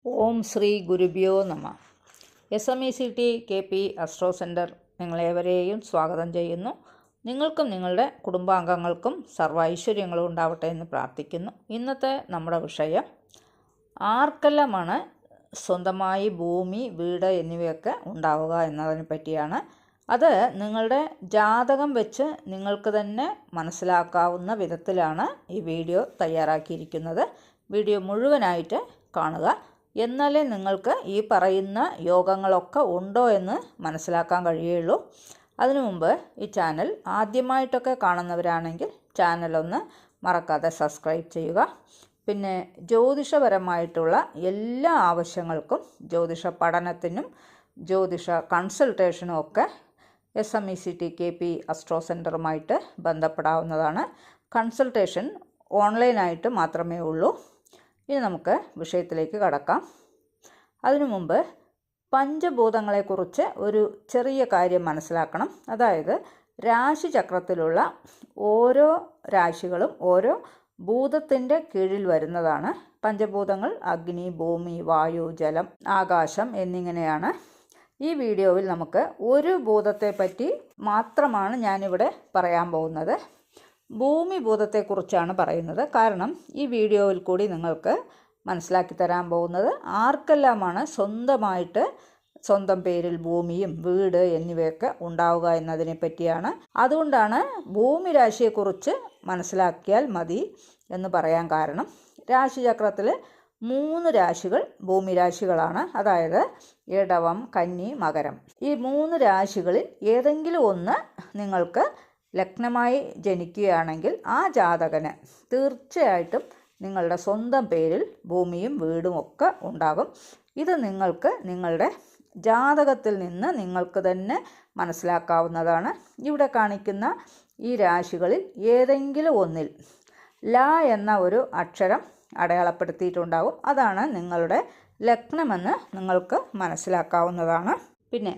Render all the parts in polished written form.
ഓം ശ്രീ ഗുരുഭ്യോ നമ. SMECT KP astro centre നിങ്ങളേവരെയും സ്വാഗതം ചെയ്യുന്നു. നിങ്ങൾക്കും നിങ്ങളുടെ കുടുംബാംഗങ്ങൾക്കും സർവ്വ ഐശ്വര്യങ്ങളും ഉണ്ടാവട്ടെ എന്ന് പ്രാർത്ഥിക്കുന്നു. ഇന്നത്തെ നമ്മുടെ വിഷയം ആർക്കെല്ലാമാണ് സ്വന്തമായി ഭൂമി, വീട് എന്നിവയൊക്കെ ഉണ്ടാവുക എന്നതിനെ പറ്റിയാണ്. അത് നിങ്ങളുടെ ജാതകം വെച്ച് നിങ്ങൾക്ക് തന്നെ മനസ്സിലാക്കാവുന്ന വിധത്തിലാണ് ഈ വീഡിയോ തയ്യാറാക്കിയിരിക്കുന്നത്. വീഡിയോ മുഴുവനായിട്ട് കാണുക. എന്നാലേ നിങ്ങൾക്ക് ഈ പറയുന്ന യോഗങ്ങളൊക്കെ ഉണ്ടോ എന്ന് മനസ്സിലാക്കാൻ കഴിയുള്ളൂ. അതിനു മുമ്പ് ഈ ചാനൽ ആദ്യമായിട്ടൊക്കെ കാണുന്നവരാണെങ്കിൽ ചാനലൊന്ന് മറക്കാതെ സബ്സ്ക്രൈബ് ചെയ്യുക. പിന്നെ ജ്യോതിഷപരമായിട്ടുള്ള എല്ലാ ആവശ്യങ്ങൾക്കും, ജ്യോതിഷ പഠനത്തിനും ജ്യോതിഷ കൺസൾട്ടേഷനും ഒക്കെ SMECT KP അസ്ട്രോ സെൻറ്ററുമായിട്ട് ബന്ധപ്പെടാവുന്നതാണ്. കൺസൾട്ടേഷൻ ഓൺലൈനായിട്ട് മാത്രമേ ഉള്ളൂ. ഇനി നമുക്ക് വിഷയത്തിലേക്ക് കടക്കാം. അതിനു മുമ്പ് പഞ്ചഭൂതങ്ങളെക്കുറിച്ച് ഒരു ചെറിയ കാര്യം മനസ്സിലാക്കണം. അതായത് രാശിചക്രത്തിലുള്ള ഓരോ രാശികളും ഓരോ ഭൂതത്തിൻ്റെ കീഴിൽ വരുന്നതാണ്. പഞ്ചഭൂതങ്ങൾ അഗ്നി, ഭൂമി, വായു, ജലം, ആകാശം എന്നിങ്ങനെയാണ്. ഈ വീഡിയോയിൽ നമുക്ക് ഒരു ഭൂതത്തെ പറ്റി മാത്രമാണ് ഞാനിവിടെ പറയാൻ പോകുന്നത്. ഭൂമി ഭൂതത്തെക്കുറിച്ചാണ് പറയുന്നത്. കാരണം ഈ വീഡിയോയിൽ കൂടി നിങ്ങൾക്ക് മനസ്സിലാക്കി തരാൻ പോകുന്നത് ആർക്കെല്ലാമാണ് സ്വന്തം പേരിൽ ഭൂമിയും വീട് എന്നിവയൊക്കെ ഉണ്ടാവുക എന്നതിനെ പറ്റിയാണ്. അതുകൊണ്ടാണ് ഭൂമി രാശിയെക്കുറിച്ച് മനസ്സിലാക്കിയാൽ മതി എന്ന് പറയാൻ കാരണം. രാശിചക്രത്തിൽ 3 രാശികൾ ഭൂമി രാശികളാണ്. അതായത് ഇടവം, കന്നി, മകരം. ഈ 3 രാശികളിൽ ഏതെങ്കിലും ഒന്ന് നിങ്ങൾക്ക് ലഗ്നമായി ജനിക്കുകയാണെങ്കിൽ ആ ജാതകന് തീർച്ചയായിട്ടും നിങ്ങളുടെ സ്വന്തം പേരിൽ ഭൂമിയും വീടും ഒക്കെ ഉണ്ടാകും. ഇത് നിങ്ങൾക്ക് നിങ്ങളുടെ ജാതകത്തിൽ നിന്ന് നിങ്ങൾക്ക് തന്നെ മനസ്സിലാക്കാവുന്നതാണ്. ഇവിടെ കാണിക്കുന്ന ഈ രാശികളിൽ ഏതെങ്കിലും ഒന്നിൽ ല എന്ന ഒരു അക്ഷരം അടയാളപ്പെടുത്തിയിട്ടുണ്ടാകും. അതാണ് നിങ്ങളുടെ ലഗ്നമെന്ന് നിങ്ങൾക്ക് മനസ്സിലാക്കാവുന്നതാണ്. പിന്നെ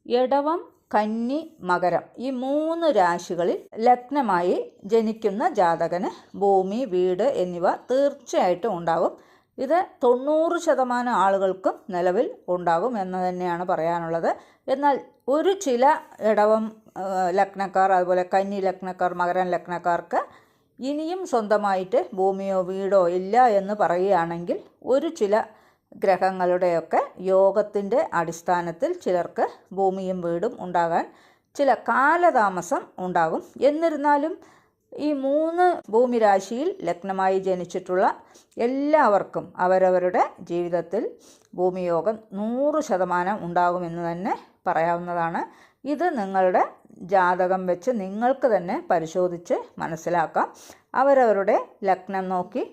ഇടവം, കന്നി, മകരം ഈ 3 രാശികളിൽ ലഗ്നമായി ജനിക്കുന്ന ജാതകന് ഭൂമി, വീട് എന്നിവ തീർച്ചയായിട്ടും ഉണ്ടാകും. ഇത് 90% ആളുകൾക്കും നിലവിൽ ഉണ്ടാകും എന്ന് തന്നെയാണ് പറയാനുള്ളത്. എന്നാൽ ചില ഇടവം ലഗ്നക്കാർ, അതുപോലെ കന്നി ലഗ്നക്കാർ, മകരം ലഗ്നക്കാർക്ക് ഇനിയും സ്വന്തമായിട്ട് ഭൂമിയോ വീടോ ഇല്ല എന്ന് പറയുകയാണെങ്കിൽ ചില ഗ്രഹങ്ങളുടെയൊക്കെ യോഗത്തിൻ്റെ അടിസ്ഥാനത്തിൽ ചിലർക്ക് ഭൂമിയും വീടും ഉണ്ടാകാൻ ചില കാലതാമസം ഉണ്ടാകും. എന്നിരുന്നാലും ഈ 3 ഭൂമി രാശിയിൽ ലഗ്നമായി ജനിച്ചിട്ടുള്ള എല്ലാവർക്കും അവരവരുടെ ജീവിതത്തിൽ ഭൂമിയോഗം 100% ഉണ്ടാകുമെന്ന് തന്നെ പറയാവുന്നതാണ്. ഇത് നിങ്ങളുടെ ജാതകം വെച്ച് നിങ്ങൾക്ക് തന്നെ പരിശോധിച്ച് മനസ്സിലാക്കാം. അവരവരുടെ ലഗ്നം നോക്കി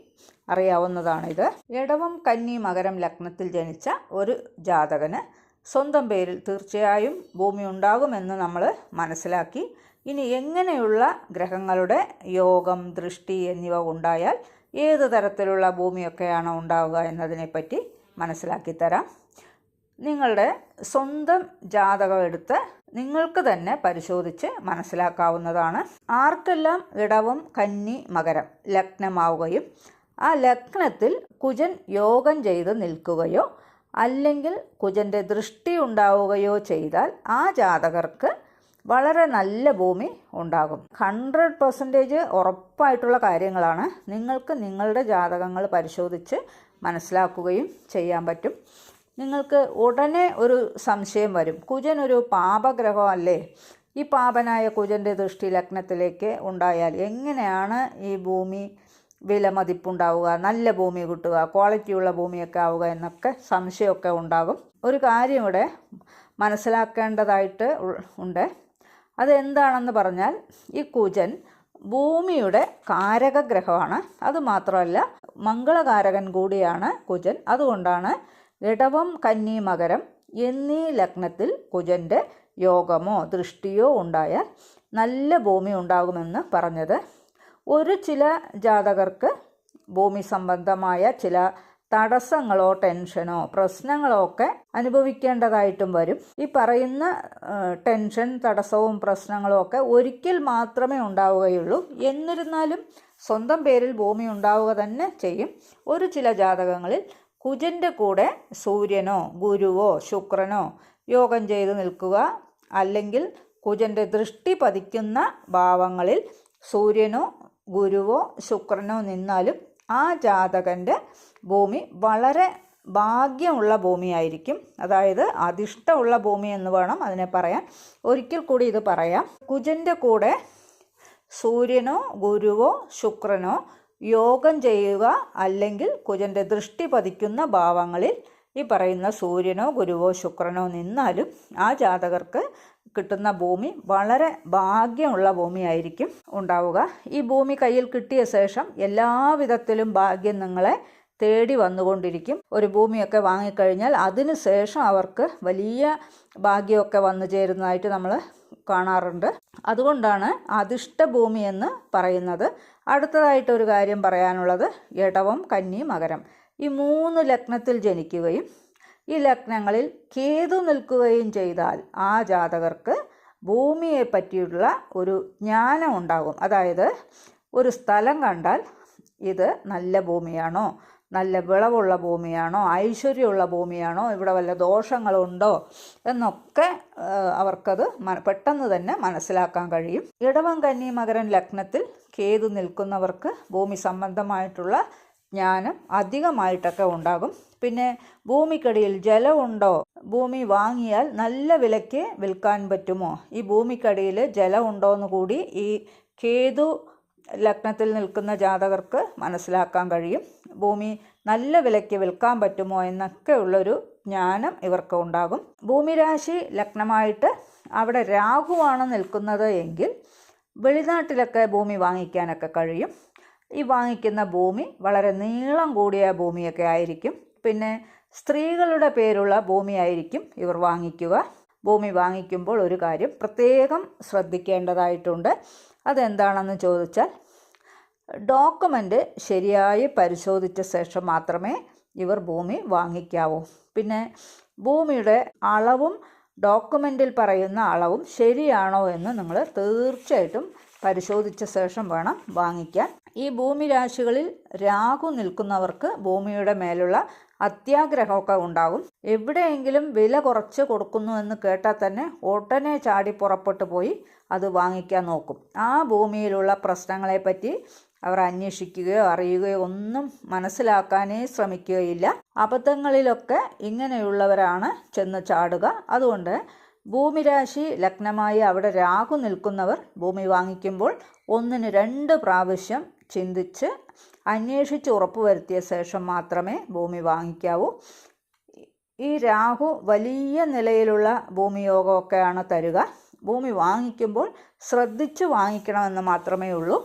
അറിയാവുന്നതാണിത്. ഇടവം, കന്നി, മകരം ലഗ്നത്തിൽ ജനിച്ച ഒരു ജാതകന് സ്വന്തം പേരിൽ തീർച്ചയായും ഭൂമി ഉണ്ടാകുമെന്ന് നമ്മൾ മനസ്സിലാക്കി. ഇനി എങ്ങനെയുള്ള ഗ്രഹങ്ങളുടെ യോഗം, ദൃഷ്ടി എന്നിവ ഉണ്ടായാൽ ഏത് തരത്തിലുള്ള ഭൂമിയൊക്കെയാണ് ഉണ്ടാവുക എന്നതിനെപ്പറ്റി മനസ്സിലാക്കി തരാം. നിങ്ങളുടെ സ്വന്തം ജാതകം എടുത്ത് നിങ്ങൾക്ക് തന്നെ പരിശോധിച്ച് മനസ്സിലാക്കാവുന്നതാണ്. ആർക്കെല്ലാം ഇടവം, കന്നി, മകരം ലഗ്നമാവുകയും ആ ലഗ്നത്തിൽ കുജൻ യോഗം ചെയ്ത് നിൽക്കുകയോ അല്ലെങ്കിൽ കുജൻ്റെ ദൃഷ്ടി ഉണ്ടാവുകയോ ചെയ്താൽ ആ ജാതകർക്ക് വളരെ നല്ല ഭൂമി ഉണ്ടാകും. 100% ഉറപ്പായിട്ടുള്ള കാര്യങ്ങളാണ്. നിങ്ങൾക്ക് നിങ്ങളുടെ ജാതകങ്ങൾ പരിശോധിച്ച് മനസ്സിലാക്കുകയും ചെയ്യാൻ പറ്റും. നിങ്ങൾക്ക് ഉടനെ ഒരു സംശയം വരും, കുജൻ ഒരു പാപഗ്രഹം അല്ലേ? ഈ പാപനായ കുജൻ്റെ ദൃഷ്ടി ലഗ്നത്തിലേക്ക് ഉണ്ടായാൽ എങ്ങനെയാണ് ഈ ഭൂമി വിലമതിപ്പുണ്ടാവുക, നല്ല ഭൂമി കിട്ടുക, ക്വാളിറ്റിയുള്ള ഭൂമിയൊക്കെ ആവുക എന്നൊക്കെ സംശയമൊക്കെ ഉണ്ടാകും. ഒരു കാര്യം ഇവിടെ മനസ്സിലാക്കേണ്ടതായിട്ട് ഉണ്ട്. അതെന്താണെന്ന് പറഞ്ഞാൽ ഈ കുജൻ ഭൂമിയുടെ കാരകഗ്രഹമാണ്. അതുമാത്രമല്ല മംഗളകാരകൻ കൂടിയാണ് കുജൻ. അതുകൊണ്ടാണ് ഇടവം, കന്നി, മകരം എന്നീ ലഗ്നത്തിൽ കുജൻ്റെ യോഗമോ ദൃഷ്ടിയോ ഉണ്ടായാൽ നല്ല ഭൂമി ഉണ്ടാകുമെന്ന് പറഞ്ഞത്. ചില ജാതകർക്ക് ഭൂമി സംബന്ധമായ ചില തടസ്സങ്ങളോ ടെൻഷനോ പ്രശ്നങ്ങളോ ഒക്കെ അനുഭവിക്കേണ്ടതായിട്ടും വരും. ഈ പറയുന്ന ടെൻഷൻ, തടസ്സവും പ്രശ്നങ്ങളും ഒക്കെ ഒരിക്കൽ മാത്രമേ ഉണ്ടാവുകയുള്ളൂ. എന്നിരുന്നാലും സ്വന്തം പേരിൽ ഭൂമി ഉണ്ടാവുക തന്നെ ചെയ്യും. ചില ജാതകങ്ങളിൽ കുജൻ്റെ കൂടെ സൂര്യനോ ഗുരുവോ ശുക്രനോ യോഗം ചെയ്ത് നിൽക്കുക, അല്ലെങ്കിൽ കുജൻ്റെ ദൃഷ്ടി പതിക്കുന്ന ഭാവങ്ങളിൽ സൂര്യനോ ഗുരുവോ ശുക്രനോ നിന്നാലും ആ ജാതകൻ്റെ ഭൂമി വളരെ ഭാഗ്യമുള്ള ഭൂമിയായിരിക്കും. അതായത് അധിഷ്ഠമുള്ള ഭൂമി എന്ന് വേണം അതിനെ പറയാൻ. ഒരിക്കൽ കൂടി ഇത് പറയാം. കുജൻ്റെ കൂടെ സൂര്യനോ ഗുരുവോ ശുക്രനോ യോഗം ചെയ്യുക, അല്ലെങ്കിൽ കുജൻ്റെ ദൃഷ്ടി പതിക്കുന്ന ഭാവങ്ങളിൽ ഈ പറയുന്ന സൂര്യനോ ഗുരുവോ ശുക്രനോ നിന്നാലും ആ ജാതകർക്ക് കിട്ടുന്ന ഭൂമി വളരെ ഭാഗ്യമുള്ള ഭൂമിയായിരിക്കും ഉണ്ടാവുക. ഈ ഭൂമി കയ്യിൽ കിട്ടിയ ശേഷം എല്ലാവിധത്തിലും ഭാഗ്യം നിങ്ങളെ തേടി വന്നുകൊണ്ടിരിക്കും. ഒരു ഭൂമിയൊക്കെ വാങ്ങിക്കഴിഞ്ഞാൽ അതിന് ശേഷം അവർക്ക് വലിയ ഭാഗ്യമൊക്കെ വന്നു ചേരുന്നതായിട്ട് നമ്മൾ കാണാറുണ്ട്. അതുകൊണ്ടാണ് അധിഷ്ഠ ഭൂമി എന്ന് പറയുന്നത്. അടുത്തതായിട്ടൊരു കാര്യം പറയാനുള്ളത്, ഇടവം കന്നി മകരം ഈ 3 ലഗ്നത്തിൽ ജനിക്കുകയും ഈ ലഗ്നങ്ങളിൽ കേതു നിൽക്കുകയും ചെയ്താൽ ആ ജാതകർക്ക് ഭൂമിയെ പറ്റിയുള്ള ഒരു ജ്ഞാനം ഉണ്ടാകും. അതായത് ഒരു സ്ഥലം കണ്ടാൽ ഇത് നല്ല ഭൂമിയാണോ, നല്ല വിളവുള്ള ഭൂമിയാണോ, ഐശ്വര്യമുള്ള ഭൂമിയാണോ, ഇവിടെ വല്ല ദോഷങ്ങളുണ്ടോ എന്നൊക്കെ അവർക്കത് പെട്ടെന്ന് തന്നെ മനസ്സിലാക്കാൻ കഴിയും. ഇടവം കന്നി മകരം ലഗ്നത്തിൽ കേതു നിൽക്കുന്നവർക്ക് ഭൂമി സംബന്ധമായിട്ടുള്ള ജ്ഞാനം അധികമായിട്ടൊക്കെ ഉണ്ടാകും. പിന്നെ ഭൂമിക്കടിയിൽ ജലമുണ്ടോ, ഭൂമി വാങ്ങിയാൽ നല്ല വിലയ്ക്ക് വിൽക്കാൻ പറ്റുമോ, ഈ ഭൂമിക്കടിയിൽ ജലമുണ്ടോ എന്ന് കൂടി ഈ കേതു ലഗ്നത്തിൽ നിൽക്കുന്ന ജാതകർക്ക് മനസ്സിലാക്കാൻ കഴിയും. ഭൂമി നല്ല വിലയ്ക്ക് വിൽക്കാൻ പറ്റുമോ എന്നൊക്കെ ഉള്ളൊരു ജ്ഞാനം ഇവർക്ക് ഉണ്ടാകും. ഭൂമിരാശി ലഗ്നമായിട്ട് അവിടെ രാഹുവാണ് നിൽക്കുന്നത് എങ്കിൽ വെളിനാട്ടിലൊക്കെ ഭൂമി വാങ്ങിക്കാനൊക്കെ കഴിയും. ഈ വാങ്ങിക്കുന്ന ഭൂമി വളരെ നീളം കൂടിയ ഭൂമിയൊക്കെ ആയിരിക്കും. പിന്നെ സ്ത്രീകളുടെ പേരുള്ള ഭൂമിയായിരിക്കും ഇവർ വാങ്ങിക്കുക. ഭൂമി വാങ്ങിക്കുമ്പോൾ ഒരു കാര്യം പ്രത്യേകം ശ്രദ്ധിക്കേണ്ടതായിട്ടുണ്ട്. അതെന്താണെന്ന് ചോദിച്ചാൽ, ഡോക്യുമെൻ്റ് ശരിയായി പരിശോധിച്ച ശേഷം മാത്രമേ ഇവർ ഭൂമി വാങ്ങിക്കാവൂ. പിന്നെ ഭൂമിയുടെ അളവും ഡോക്യുമെൻറ്റിൽ പറയുന്ന അളവും ശരിയാണോ എന്ന് നിങ്ങൾ തീർച്ചയായിട്ടും പരിശോധിച്ച ശേഷം വേണം വാങ്ങിക്കാൻ. ഈ ഭൂമി രാശികളിൽ രാഹു നിൽക്കുന്നവർക്ക് ഭൂമിയുടെ മേലുള്ള അത്യാഗ്രഹമൊക്കെ ഉണ്ടാകും. എവിടെയെങ്കിലും വില കുറച്ച് കൊടുക്കുന്നു എന്ന് കേട്ടാൽ തന്നെ ഉടനെ ചാടി പുറപ്പെട്ടു പോയി അത് വാങ്ങിക്കാൻ നോക്കും. ആ ഭൂമിയിലുള്ള പ്രശ്നങ്ങളെപ്പറ്റി അവർ അന്വേഷിക്കുകയോ അറിയുകയോ ഒന്നും മനസ്സിലാക്കാനേ ശ്രമിക്കുകയില്ല. അബദ്ധങ്ങളിലൊക്കെ ഇങ്ങനെയുള്ളവരാണ് ചെന്ന് ചാടുക. അതുകൊണ്ട് ഭൂമിരാശി ലഗ്നമായി അവിടെ രാഹു നിൽക്കുന്നവർ ഭൂമി വാങ്ങിക്കുമ്പോൾ 1 2 പ്രാവശ്യം ചിന്തിച്ച് അന്വേഷിച്ച് ഉറപ്പുവരുത്തിയ ശേഷം മാത്രമേ ഭൂമി വാങ്ങിക്കാവൂ. ഈ രാഹു വലിയ നിലയിലുള്ള ഭൂമിയോഗമൊക്കെയാണ് തരിക. ഭൂമി വാങ്ങിക്കുമ്പോൾ ശ്രദ്ധിച്ച് വാങ്ങിക്കണമെന്ന് മാത്രമേ ഉള്ളൂ.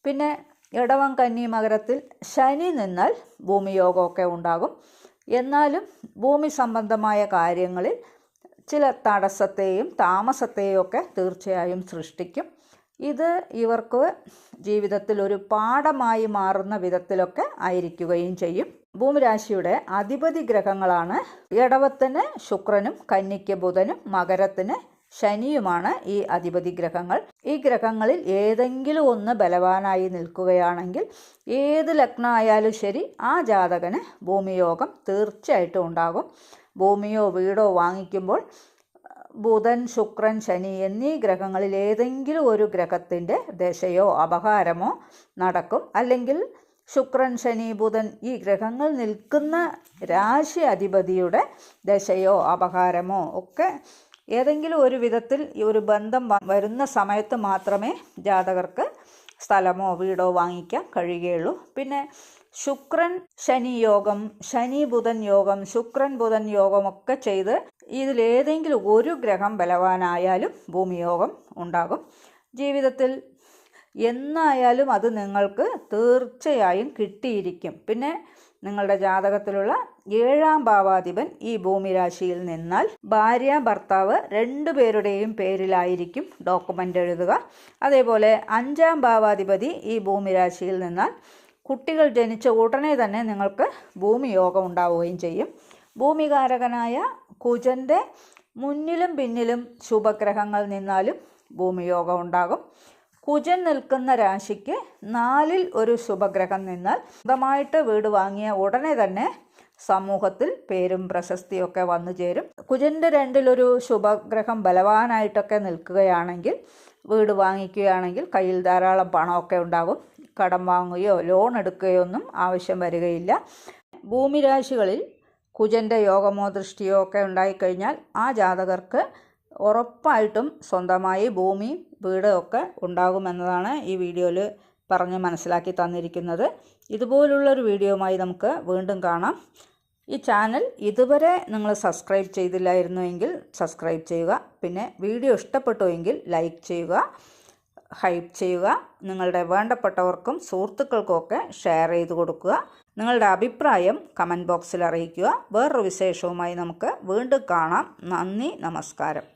പിന്നെ ഇടവം കന്നി മകരത്തിൽ ശനി നിന്നാൽ ഭൂമിയോഗമൊക്കെ ഉണ്ടാകും. എന്നാലും ഭൂമി സംബന്ധമായ കാര്യങ്ങളിൽ ചില തടസ്സത്തെയും താമസത്തെയും ഒക്കെ തീർച്ചയായും സൃഷ്ടിക്കും. ഇത് ഇവർക്ക് ജീവിതത്തിൽ ഒരു പാഠമായി മാറുന്ന വിധത്തിലൊക്കെ ആയിരിക്കുകയും ചെയ്യും. ഭൂമിരാശിയുടെ അധിപതി ഗ്രഹങ്ങളാണ് ഇടവത്തിന് ശുക്രനും കന്നിക്ക് ബുധനും മകരത്തിന് ശനിയുമാണ് ഈ അധിപതി ഗ്രഹങ്ങൾ. ഈ ഗ്രഹങ്ങളിൽ ഏതെങ്കിലും ഒന്ന് ബലവാനായി നിൽക്കുകയാണെങ്കിൽ ഏത് ലഗ്നമായാലും ശരി ആ ജാതകന് ഭൂമിയോഗം തീർച്ചയായിട്ടും ഉണ്ടാകും. ഭൂമിയോ വീടോ വാങ്ങിക്കുമ്പോൾ ബുധൻ ശുക്രൻ ശനി എന്നീ ഗ്രഹങ്ങളിൽ ഏതെങ്കിലും ഒരു ഗ്രഹത്തിൻ്റെ ദശയോ അപഹാരമോ നടക്കും. അല്ലെങ്കിൽ ശുക്രൻ ശനി ബുധൻ ഈ ഗ്രഹങ്ങൾ നിൽക്കുന്ന രാശി അധിപതിയുടെ ദശയോ അപഹാരമോ ഒക്കെ ഏതെങ്കിലും ഒരു വിധത്തിൽ ഈ ഒരു ബന്ധം വരുന്ന സമയത്ത് മാത്രമേ ജാതകർക്ക് സ്ഥലമോ വീടോ വാങ്ങിക്കാൻ കഴിയുകയുള്ളൂ. പിന്നെ ശുക്രൻ ശനി യോഗം, ശനി ബുധൻ യോഗം, ശുക്രൻ ബുധൻ യോഗമൊക്കെ ചെയ്ത് ഇതിലേതെങ്കിലും ഒരു ഗ്രഹം ബലവാനായാലും ഭൂമിയോഗം ഉണ്ടാകും. ജീവിതത്തിൽ എന്നായാലും അത് നിങ്ങൾക്ക് തീർച്ചയായും കിട്ടിയിരിക്കും. പിന്നെ നിങ്ങളുടെ ജാതകത്തിലുള്ള 7ാം ഭാവാധിപൻ ഈ ഭൂമിരാശിയിൽ നിന്നാൽ ഭാര്യ ഭർത്താവ് 2 പേരുടെയും പേരിലായിരിക്കും ഡോക്യുമെൻ്റ് എഴുതുക. അതേപോലെ 5ാം ഭാവാധിപതി ഈ ഭൂമിരാശിയിൽ നിന്നാൽ കുട്ടികൾ ജനിച്ച ഉടനെ തന്നെ നിങ്ങൾക്ക് ഭൂമിയോഗം ഉണ്ടാവുകയും ചെയ്യും. ഭൂമികാരകനായ കുജൻ്റെ മുന്നിലും പിന്നിലും ശുഭഗ്രഹങ്ങൾ നിന്നാലും ഭൂമിയോഗം ഉണ്ടാകും. കുജൻ നിൽക്കുന്ന രാശിക്ക് 4ൽ ഒരു ശുഭഗ്രഹം നിന്നാൽ സ്വന്തമായിട്ട് വീട് വാങ്ങിയ ഉടനെ തന്നെ സമൂഹത്തിൽ പേരും പ്രശസ്തിയും ഒക്കെ വന്നു ചേരും. കുജൻ്റെ 2-ലൊരു ശുഭഗ്രഹം ബലവാനായിട്ടൊക്കെ നിൽക്കുകയാണെങ്കിൽ, വീട് വാങ്ങിക്കുകയാണെങ്കിൽ കയ്യിൽ ധാരാളം പണമൊക്കെ ഉണ്ടാകും. കടം വാങ്ങുകയോ ലോൺ എടുക്കുകയോ ഒന്നും ആവശ്യം വരികയില്ല. ഭൂമിരാശികളിൽ കുജൻ്റെ യോഗമോ ദൃഷ്ടിയോ ഒക്കെ ഉണ്ടായിക്കഴിഞ്ഞാൽ ആ ജാതകർക്ക് ഉറപ്പായിട്ടും സ്വന്തമായി ഭൂമി വീട് ഒക്കെ ഉണ്ടാകുമെന്നതാണ് ഈ വീഡിയോയിൽ പറഞ്ഞ് മനസ്സിലാക്കി തന്നിരിക്കുന്നത്. ഇതുപോലുള്ളൊരു വീഡിയോയുമായി നമുക്ക് വീണ്ടും കാണാം. ഈ ചാനൽ ഇതുവരെ നിങ്ങൾ സബ്സ്ക്രൈബ് ചെയ്തില്ലായിരുന്നുവെങ്കിൽ സബ്സ്ക്രൈബ് ചെയ്യുക. പിന്നെ വീഡിയോ ഇഷ്ടപ്പെട്ടുവെങ്കിൽ ലൈക്ക് ചെയ്യുക, ഹൈപ്പ് ചെയ്യുക. നിങ്ങളുടെ വേണ്ടപ്പെട്ടവർക്കും സുഹൃത്തുക്കൾക്കുമൊക്കെ ഷെയർ ചെയ്ത് കൊടുക്കുക. നിങ്ങളുടെ അഭിപ്രായം കമൻറ്റ് ബോക്സിൽ അറിയിക്കുക. വേറൊരു വിശേഷവുമായി നമുക്ക് വീണ്ടും കാണാം. നന്ദി, നമസ്കാരം.